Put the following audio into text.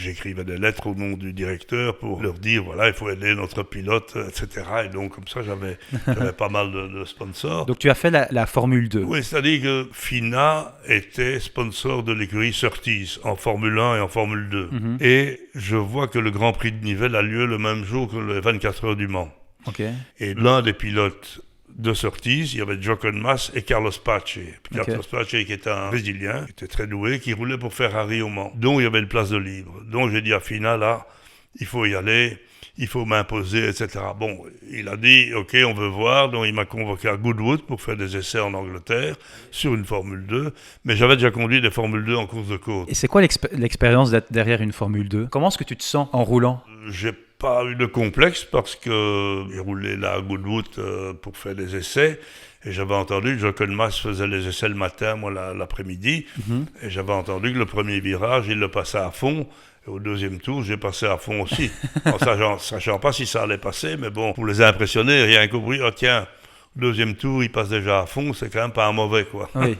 j'écrivais des lettres au nom du directeur pour leur dire, voilà, il faut aider notre pilote, etc. Et donc, comme ça, j'avais pas mal de sponsors. Donc tu as fait la Formule 2. Oui, c'est-à-dire que FINA était sponsor de l'écurie Surtees en Formule 1 et en Formule 2. Et je vois que le Grand Prix de Nivelles a lieu le même jour que les 24 heures du Mans. Okay. Et l'un des pilotes de Surtees, il y avait Jochen Mass et Carlos Pace. Carlos Pace, qui était un Brésilien, qui était très doué, qui roulait pour Ferrari au Mans. Donc il y avait une place de libre. Donc j'ai dit à FINA, là, il faut y aller, il faut m'imposer, etc. Bon, il a dit, ok, on veut voir. Donc il m'a convoqué à Goodwood pour faire des essais en Angleterre sur une Formule 2. Mais j'avais déjà conduit des Formule 2 en course de côte. Et c'est quoi l'expérience d'être derrière une Formule 2 ? Comment est-ce que tu te sens en roulant ? J'ai pas eu de complexe parce que j'ai roulé là à Goodwood pour faire des essais et j'avais entendu que Jochen Mass faisait les essais le matin, moi l'après-midi, et j'avais entendu que le premier virage il le passait à fond et au deuxième tour j'ai passé à fond aussi en sachant pas si ça allait passer, mais bon, pour les impressionner, rien qu'au bruit, oh tiens, deuxième tour il passe déjà à fond, c'est quand même pas un mauvais quoi. Oui.